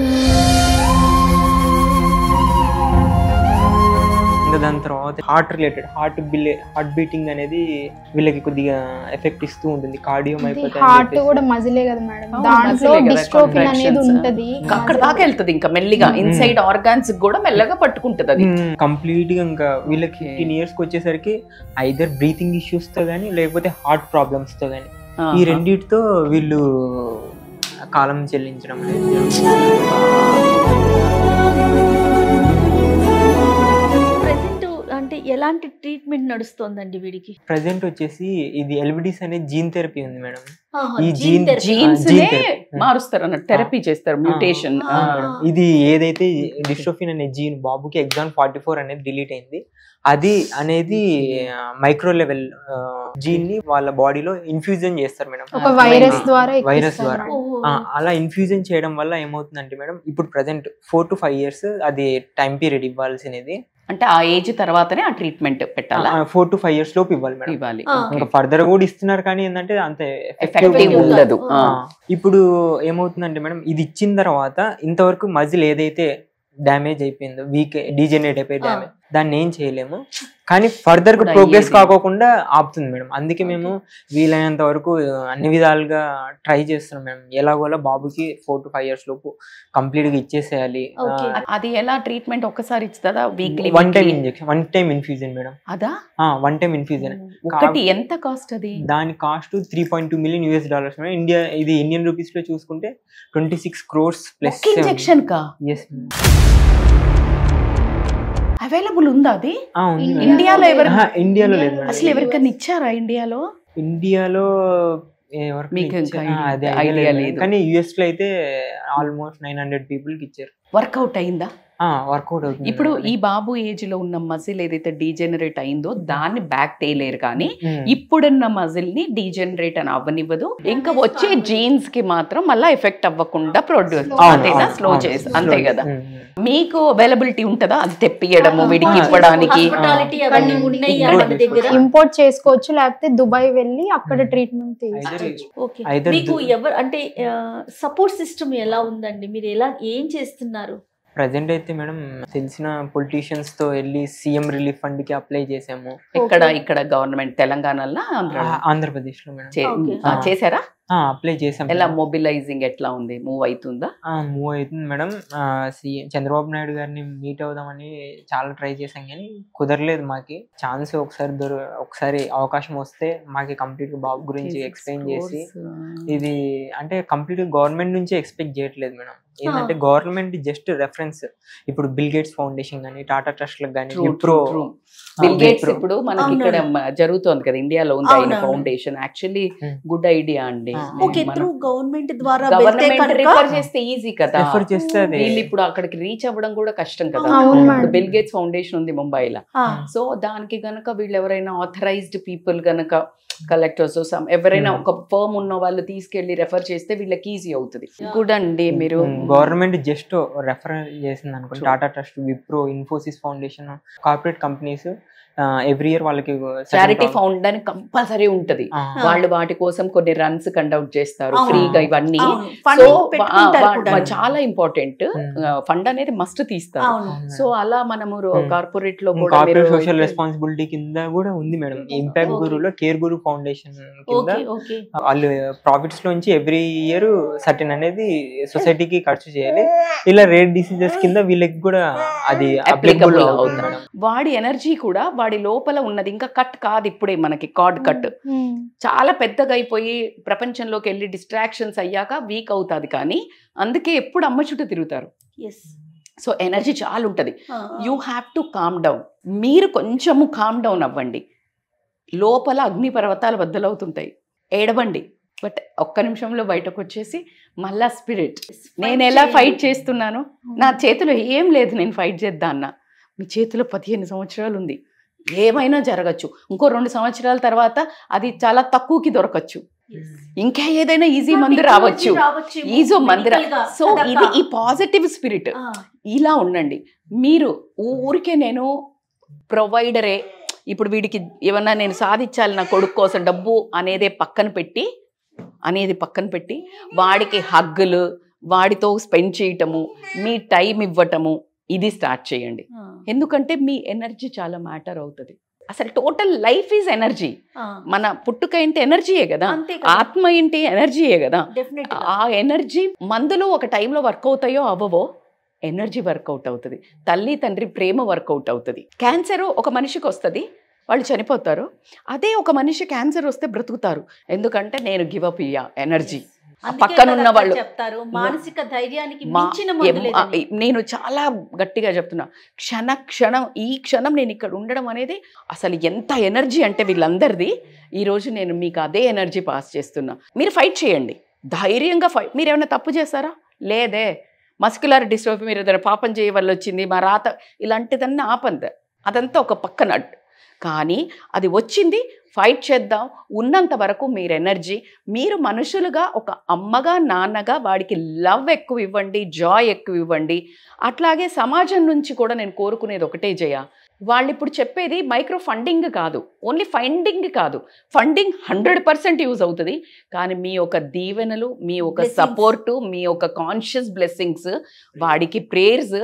ఇంకా దాని తర్వాత హార్ట్ బీటింగ్ అనేది వీళ్ళకి కొద్దిగా ఎఫెక్ట్ ఇస్తూ ఉంటుంది. కార్డియో హార్ట్ కూడా మజిలే కదా మేడం, దాంట్లో డిస్ట్రోఫిన్ అనేది ఉంటది. అక్కడ దాకా వెళ్తది ఇంకా మెల్లిగా ఇన్సైడ్ ఆర్గాన్స్ కూడా మెల్లగా పట్టుకుంటది అది. కంప్లీట్ గా ఇంకా వీళ్ళకి 15 years వచ్చేసరికి ఐదర్ బ్రీతింగ్ ఇష్యూస్ తో గానీ లేకపోతే హార్ట్ ప్రాబ్లమ్స్ తో గానీ ఈ రెండిటితో వీళ్ళు కాలం చెల్లించడం అనేది. ప్రెసెంట్ అంటే ఎలాంటి ట్రీట్మెంట్ నడుస్తోందండి వీడికి? ప్రెసెంట్ వచ్చేసి ఇది ఎల్విడిస్ అనే జీన్ థెరపీ ఉంది మేడం. ఈ జీన్స్ మారుస్తారు అన్నట్టు, థెరపీ చేస్తారు, మ్యూటేషన్. ఇది ఏదైతే డిస్ట్రోఫిన్ అనే జీన్ బాబుకి ఎగ్జామ్ 44 అనేది డిలీట్ అయింది, అది అనేది మైక్రో లెవెల్ జీన్ ని వాళ్ళ బాడీలో ఇన్ఫ్యూజన్ చేస్తారు మేడం. ఒక వైరస్ ద్వారా అలా ఇన్ఫ్యూజన్ చేయడం వల్ల ఏమవుతుందంటే మేడం, ఇప్పుడు ప్రెసెంట్ 4 to 5 years అది టైం పీరియడ్ ఇవ్వాల్సినది. అంటే ఆ ఏజ్ తర్వాతనే ఆ ట్రీట్మెంట్ పెట్టాలా? 4 to 5 years లోపు ఇవ్వాలి మేడం. ఇవ్వాలి. ఇంకా ఫర్దర్ కూడా ఇస్తున్నారు కానీ ఏంటంటే అంత ఎఫెక్టివ్ ఉండదు. ఇప్పుడు ఏమవుతుందంటే మేడం, ఇది ఇచ్చిన తర్వాత ఇంతవరకు మజిల్ ఏదైతే డ్యామేజ్ అయిపోయిందో, వీక్ డీజనరేట్ అయిపోయి డ్యామేజ్, దాన్ని ఏం చేయలేము. కానీ ఫర్దర్ గా ప్రోగ్రెస్ కాకోకుండా ఆపుతుంది మేడం. అందుకే మేము వీలైనంత వరకు అన్ని విధాలుగా ట్రై చేస్తున్నాం మేడం. ఎలాగోలా బాబుకి 4 to 5 years లోపు కంప్లీట్ గా ఇచ్చేసేయాలి. అది ఎలా ట్రీట్మెంట్ ఒక్కసారి ఇస్తుందా? Weekly one time injection, one time infusion madam. అదా? One time infusion. ఒకటి ఎంత కాస్ట్ అది? దాని కాస్ట్ $3.2 million మేడం. ఇది ఇండియన్ రూపీస్ లో చూసుకుంటే 26 crores ప్లస్ ఇంజెక్షన్ కా? ఎస్ అవైలబుల్ ఉందా అది? ఇండియాలో ఇండియాలో లేదు అసలు ఎవరికైనా ఇచ్చారా ఇండియాలో? ఇండియాలో మీకు అదే ఐడియా లేదు, కానీ యుఎస్ లో అయితే ఆల్మోస్ట్ 900 people కి ఇచ్చారు. వర్కౌట్ అయిందా? వర్కౌట్ అవుతుంది. ఇప్పుడు ఈ బాబు ఏజ్ లో ఉన్న మజిల్ ఏదైతే డీజనరేట్ అయిందో దాన్ని బ్యాక్ తేలేరు, కానీ ఇప్పుడున్న మజిల్ ని డీజనరేట్ అని అవ్వనివ్వదు. ఇంకా వచ్చే జీన్స్ కి మాత్రం మళ్ళీ ఎఫెక్ట్ అవ్వకుండా ప్రొడ్యూస్ అంతేనా, స్లో చేసి, అంతే కదా? మీకు అవైలబిలిటీ ఉంటుందా అది తెప్పియడము వీడికి ఇవ్వడానికి? ఇంపోర్ట్ చేసుకోవచ్చు, లేకపోతే దుబాయ్ వెళ్ళి అక్కడ ట్రీట్మెంట్ మీకు ఎవరు అంటే సపోర్ట్ సిస్టమ్ ఎలా ఉందండి? మీరు ఏం చేస్తున్నారు? ప్రెసెంట్ అయితే మేడం తెలిసిన పొలిటీషియన్స్ తో వెళ్ళి సీఎం రిలీఫ్ ఫండ్ కి అప్లై చేసాము. ఇక్కడ గవర్నమెంట్ తెలంగాణలో, ఆంధ్రప్రదేశ్ లో మేడం చేశారా? అప్లై చేసాం. ఎలా మొబిలైజింగ్ ఎట్లా ఉంది? మూవ్ అవుతుందా? మూవ్ అవుతుంది మేడం. సీఎం చంద్రబాబు నాయుడు గారిని మీట్ అవుదామని చాలా ట్రై చేసాం కానీ కుదరలేదు. మాకి ఛాన్స్ ఒకసారి అవకాశం వస్తే మాకి కంప్లీట్ బాబు గురించి ఎక్స్ప్లెయిన్ చేసి, ఇది అంటే కంప్లీట్ గవర్నమెంట్ నుంచి ఎక్స్పెక్ట్ చేయట్లేదు మేడం. ఏంటంటే గవర్నమెంట్ జస్ట్ రెఫరెన్స్. ఇప్పుడు బిల్ గేట్స్ ఫౌండేషన్ కానీ, టాటా ట్రస్ట్ లకు కానీ, బిల్ గేట్స్ ఇప్పుడు మనకి ఇక్కడ జరుగుతోంది కదా, ఇండియాలో ఉంది ఆయన ఫౌండేషన్. యాక్చువల్లీ గుడ్ ఐడియా అండి. గవర్నమెంట్ ద్వారా రిఫర్ చేస్తే ఈజీ కదా, వీళ్ళు ఇప్పుడు అక్కడికి రీచ్ అవ్వడం కూడా కష్టం కదా. బిల్ గేట్స్ ఫౌండేషన్ ఉంది ముంబైలో. సో దానికి గనక వీళ్ళు ఎవరైనా ఆథరైజ్డ్ పీపుల్ గనక, కలెక్టర్స్ ఎవరైనా ఒక ఫర్మ్ ఉన్న వాళ్ళు తీసుకెళ్లి రెఫర్ చేస్తే వీళ్ళకి ఈజీ అవుతుంది. గుడ్ అండి. మీరు గవర్నమెంట్ జస్ట్ రెఫర్ చేసింది అనుకోండి, Tata trust, Wipro, Infosys foundation, corporate companies every year వాళ్ళకి చారిటీ ఫౌండ్ అని కంపల్సరీ ఉంటది. వాళ్ళు వాటి కోసం కొన్ని రన్స్ కండక్ట్ చేస్తారు ఫ్రీగా. ఇవన్నీ చాలా ఇంపార్టెంట్. ఫండ్ అనేది మస్ట్ తీస్తారు. సో అలా మనము కార్పొరేట్ లో కూడా సోషల్ రెస్పాన్సిబిలిటీ కింద కూడా ఉంది మేడం. ఇంపాక్ట్ గురులో కేర్ గురు ఫౌండేషన్ కింద వాళ్ళు ప్రాఫిట్స్ లోంచి ఎవ్రీ ఇయర్ సర్టెన్ అనేది సొసైటీకి ఖర్చు చేయాలి. ఇలా రేర్ డిసీజెస్ కింద వీళ్ళకి కూడా అది అప్లికబుల్ అవుతుంది. వాడి ఎనర్జీ కూడా వాడి లోపల ఉన్నది ఇంకా కట్ కాదు, ఇప్పుడే మనకి కార్డ్ కట్ చాలా పెద్దగా అయిపోయి ప్రపంచంలోకి వెళ్ళి డిస్ట్రాక్షన్స్ అయ్యాక వీక్ అవుతుంది. కానీ అందుకే ఎప్పుడు అమ్మ చుట్టూ తిరుగుతారు. సో ఎనర్జీ చాలా ఉంటుంది. You have to calm down. మీరు కొంచెము కామ్ డౌన్ అవ్వండి. లోపల అగ్ని పర్వతాలు బద్దలవుతుంటాయి, ఏడవండి. బట్ ఒక్క నిమిషంలో బయటకు వచ్చేసి మళ్ళా స్పిరిట్, నేను ఎలా ఫైట్ చేస్తున్నాను, నా చేతిలో ఏం లేదు, నేను ఫైట్ చేద్దా అన్న. మీ చేతిలో 15 సంవత్సరాలు ఉంది, ఏమైనా జరగచ్చు. ఇంకో 2 సంవత్సరాల తర్వాత అది చాలా తక్కువకి దొరకచ్చు. ఇంకా ఏదైనా ఈజీ మందు రావచ్చు, ఈజో మందిర. సో ఇది ఈ పాజిటివ్ స్పిరిట్. ఇలా ఉండండి. మీరు ఊరికే నేను ప్రొవైడరే, ఇప్పుడు వీడికి ఏమన్నా నేను సాధించాలి నా కొడుకు కోసం డబ్బు అనేది పక్కన పెట్టి వాడికి హగ్గులు, వాడితో స్పెండ్ చేయటము, మీ టైం ఇవ్వటము, ఇది స్టార్ట్ చేయండి. ఎందుకంటే మీ ఎనర్జీ చాలా మ్యాటర్ అవుతుంది. అసలు టోటల్ లైఫ్ ఈజ్ ఎనర్జీ. మన పుట్టుక ఏంటి ఎనర్జీయే కదా, ఆత్మ ఏంటి ఎనర్జీయే కదా. ఆ ఎనర్జీ మందులు ఒక టైంలో వర్క్ అవుతాయో అవ్వవో, ఎనర్జీ వర్కౌట్ అవుతుంది. తల్లి తండ్రి ప్రేమ వర్కౌట్ అవుతుంది. క్యాన్సర్ ఒక మనిషికి వస్తుంది, వాళ్ళు చనిపోతారు. అదే ఒక మనిషి క్యాన్సర్ వస్తే బ్రతుకుతారు. ఎందుకంటే నేను గివ్ అప్ ఇయ్యా ఎనర్జీ. పక్కనున్న వాళ్ళు చెప్తారు, మానసిక ధైర్యానికి నేను చాలా గట్టిగా చెప్తున్నా, క్షణం ఈ క్షణం నేను ఇక్కడ ఉండడం అనేది అసలు ఎంత ఎనర్జీ అంటే వీళ్ళందరిది. ఈరోజు నేను మీకు అదే ఎనర్జీ పాస్ చేస్తున్నా. మీరు ఫైట్ చేయండి, ధైర్యంగా ఫైట్. మీరు ఏమైనా తప్పు చేస్తారా? లేదే. మస్కులర్ డిస్ట్రోఫీ, మీరు ఏదైనా పాపం చేయవల్ల వచ్చింది, మా రాత, ఇలాంటిదన్నీ ఆపంద, అదంతా ఒక పక్కన. కానీ అది వచ్చింది, ఫైట్ చేద్దాం. ఉన్నంత వరకు మీరు ఎనర్జీ, మీరు మనుషులుగా ఒక అమ్మగా నాన్నగా వాడికి లవ్ ఎక్కువ ఇవ్వండి, జాయ్ ఎక్కువ ఇవ్వండి. అట్లాగే సమాజం నుంచి కూడా నేను కోరుకునేది ఒకటే జయ, వాళ్ళు ఇప్పుడు చెప్పేది మైక్రో ఫండింగ్ కాదు, ఓన్లీ ఫండింగ్ కాదు, ఫండింగ్ 100% యూజ్ అవుతుంది. కానీ మీ యొక్క దీవెనలు, మీ యొక్క సపోర్టు, మీ యొక్క కాన్షియస్ బ్లెస్సింగ్స్, వాడికి ప్రేయర్స్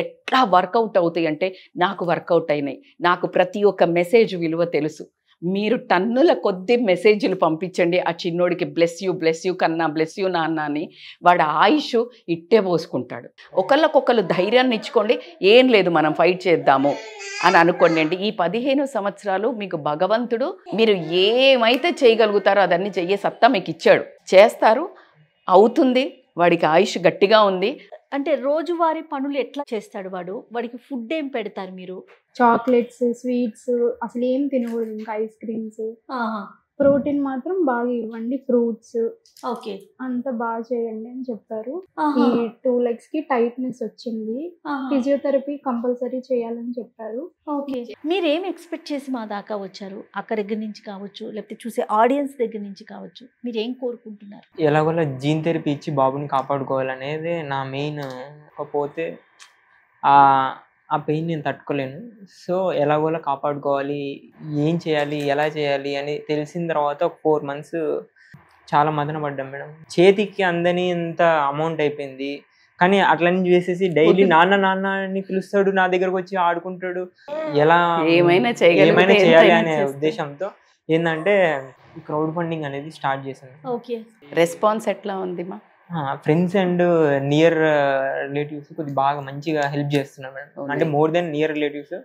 ఎట్లా వర్కౌట్ అవుతాయి అంటే, నాకు వర్కౌట్ అయినాయి. నాకు ప్రతి ఒక్క మెసేజ్ విలువ తెలుసు. మీరు టన్నుల కొద్ది మెసేజ్లు పంపించండి ఆ చిన్నోడికి, బ్లెస్ యూ కన్నా, బ్లెస్ యూ నాన్న అని. వాడు ఆయుష్ ఇట్టే పోసుకుంటాడు. ఒకళ్ళకొకళ్ళు ధైర్యాన్ని ఇచ్చుకోండి. ఏం లేదు, మనం ఫైట్ చేద్దాము అని అనుకోండి. ఈ 15 సంవత్సరాలు మీకు భగవంతుడు మీరు ఏమైతే చేయగలుగుతారో అదన్నీ చెయ్యే సత్తా మీకు ఇచ్చాడు. చేస్తారు, అవుతుంది. వాడికి ఆయుష్ గట్టిగా ఉంది. అంటే రోజువారీ పనులు ఎట్లా చేస్తాడు వాడు? వాడికి ఫుడ్ ఏం పెడతారు మీరు? చాక్లెట్స్, స్వీట్స్ అసలు ఏం తినకూడదు, ఇంకా ఐస్ క్రీమ్స్. ప్రోటీన్ మాత్రం బాగా ఇవ్వండి, ఫ్రూట్స్. ఓకే, అంత బాగా చేయండి అని చెప్పారు. ఈ 2 legs కి టైట్నెస్ వచ్చింది, ఫిజియోథెరపీ కంపల్సరీ చేయాలని చెప్పారు. ఓకే, మీరేం ఎక్స్పెక్ట్ చేసి మా దాకా వచ్చారు? అక్క దగ్గర నుంచి కావచ్చు, లేకపోతే చూసే ఆడియన్స్ దగ్గర నుంచి కావచ్చు, మీరేం కోరుకుంటున్నారు? ఎలాగోలా జీన్ థెరపీ ఇచ్చి బాబుని కాపాడుకోవాలనేది నా మెయిన్. కాకపోతే ఆ పెయిన్ నేను తట్టుకోలేను. సో ఎలాగోలా కాపాడుకోవాలి, ఏం చేయాలి, ఎలా చేయాలి అని తెలిసిన తర్వాత 4 months చాలా మదన పడ్డాం మేడం. చేతికి అందని ఇంత అమౌంట్ అయిపోయింది. కానీ అట్లని చేసేసి డైలీ నాన్న అని పిలుస్తాడు, నా దగ్గరకు వచ్చి ఆడుకుంటాడు. ఎలా ఏమైనా చేయాలి అనే ఉద్దేశంతో ఏంటంటే క్రౌడ్ ఫండింగ్ అనేది స్టార్ట్ చేశాను. ఓకే, రెస్పాన్స్ ఎట్లా ఉంది మా? ఫ్రెండ్స్ అండ్ నియర్ రిలేటివ్స్ కొద్దిగా బాగా మంచిగా హెల్ప్ చేస్తున్నారు మేడం. అంటే more than near relatives,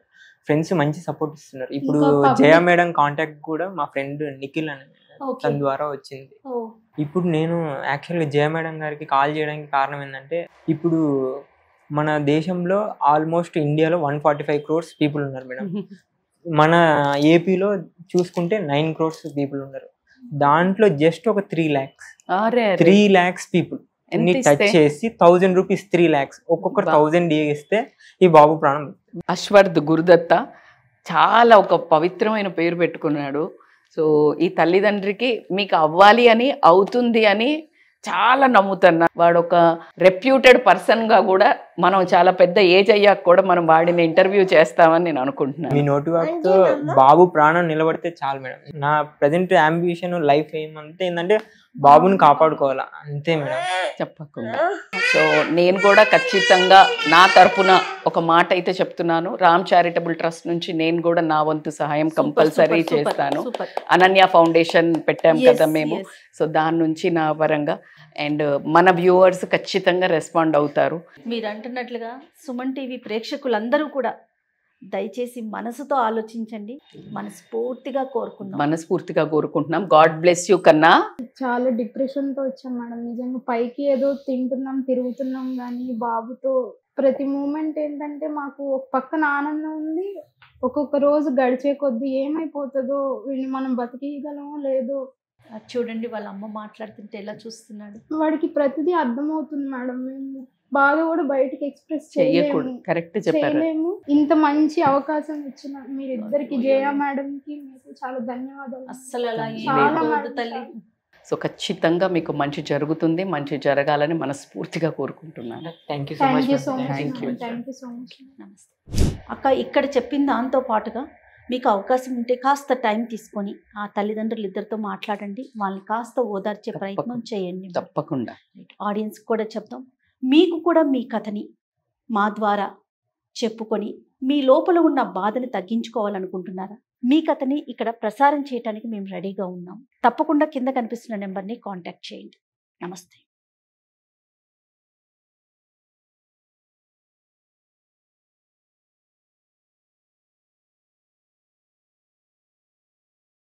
friends మంచి సపోర్ట్ ఇస్తున్నారు. ఇప్పుడు జయ మేడం కాంటాక్ట్ కూడా మా ఫ్రెండ్ నిఖిల్ అనే తన ద్వారా వచ్చింది. ఇప్పుడు నేను యాక్చువల్గా జయ మేడం గారికి కాల్ చేయడానికి కారణం ఏంటంటే, ఇప్పుడు మన దేశంలో ఆల్మోస్ట్ ఇండియాలో 145 crores పీపుల్ ఉన్నారు మేడం. మన ఏపీలో చూసుకుంటే 9 crores పీపుల్ ఉన్నారు. దాంట్లో జస్ట్ ఒక 3 lakhs పీపుల్ టచ్ చేసి 1000 rupees 3 lakhs ఒక్కొక్కరు 1000 ఇస్తే ఈ బాబు ప్రాణం. అశ్వర్ధ్ గురుదత్త చాలా ఒక పవిత్రమైన పేరు పెట్టుకున్నాడు. సో ఈ తల్లిదండ్రికి మీకు అవ్వాలి అని, అవుతుంది అని చాలా నమ్ముతున్నా. వాడు ఒక రెప్యూటెడ్ పర్సన్గా కూడా మనం చాలా పెద్ద ఏజ్ అయ్యాక కూడా మనం వాడిని ఇంటర్వ్యూ చేస్తామని నేను అనుకుంటున్నాను. మీ నోటి వాటితో బాబు ప్రాణం నిలబడితే చాలు మేడం. నా ప్రజెంట్ అంబిషన్ లైఫ్ ఏమంటే ఏంటంటే బాబుని కాపాడుకోవాలా, అంతే మేడం. చెప్పకుండా సో నేను కూడా ఖచ్చితంగా నా తరపున ఒక మాట అయితే చెప్తున్నాను, రామ్ చారిటబుల్ ట్రస్ట్ నుంచి నేను కూడా నా వంతు సహాయం కంపల్సరీ చేస్తాను. అనన్య ఫౌండేషన్ పెట్టాం కదా మేము, సో దాని నుంచి నా పరంగా అండ్ మన వ్యూవర్స్ ఖచ్చితంగా రెస్పాండ్ అవుతారు. మీరు అంటున్నట్లుగా సుమన్ టీవీ ప్రేక్షకులందరూ కూడా దయచేసి మనసుతో ఆలోచించండి, మనస్ఫూర్తిగా కోరుకుంటున్నాం. గాడ్ బ్లెస్ యూ కన్నా. చాలా డిప్రెషన్ తో వచ్చాం మేడం. నిజంగా పైకి ఏదో తింటున్నాం తిరుగుతున్నాం కానీ బాబుతో ప్రతి మూమెంట్ ఏంటంటే మాకు ఒక పక్కన ఆనందం ఉంది, ఒక్కొక్క రోజు గడిచే కొద్దీ ఏమైపోతుందో, వీడిని మనం బతికియగలమో లేదో. చూడండి వాళ్ళ అమ్మ మాట్లాడుతుంటే ఎలా చూస్తున్నాడు. వాడికి ప్రతిదీ అర్థమవుతుంది మేడం. మేము బాధ కూడా బయటికి ఎక్స్ప్రెస్ చేయకూడదు. కరెక్ట్ చెప్పారు. చేయలేము. ఇంత మంచి అవకాశం ఇచ్చిన మీరిద్దరికి, జయ మేడం కి మీకు చాలా ధన్యవాదాలు. అస్సలు అలా తల్లి. సో ఖచ్చితంగా మీకు మంచి జరుగుతుంది, మంచి జరగాలని మనస్ఫూర్తిగా కోరుకుంటున్నాను. Thank you so much. నమస్తే అక్క. ఇక్కడ చెప్పిన దాంతో పాటుగా మీకు అవకాశం ఉంటే కాస్త టైం తీసుకొని ఆ తల్లిదండ్రులు ఇద్దరితో మాట్లాడండి, వాళ్ళని కాస్త ఓదార్చే ప్రయత్నం చేయండి. తప్పకుండా ఆడియన్స్ కూడా చెప్తాం, మీకు కూడా మీ కథని మా ద్వారా చెప్పుకొని మీ లోపల ఉన్న బాధని తగ్గించుకోవాలనుకుంటున్నారా? మీ కథని ఇక్కడ ప్రసారం చేయడానికి మేము రెడీగా ఉన్నాం. తప్పకుండా కింద కనిపిస్తున్న నెంబర్ని కాంటాక్ట్ చేయండి. నమస్తే.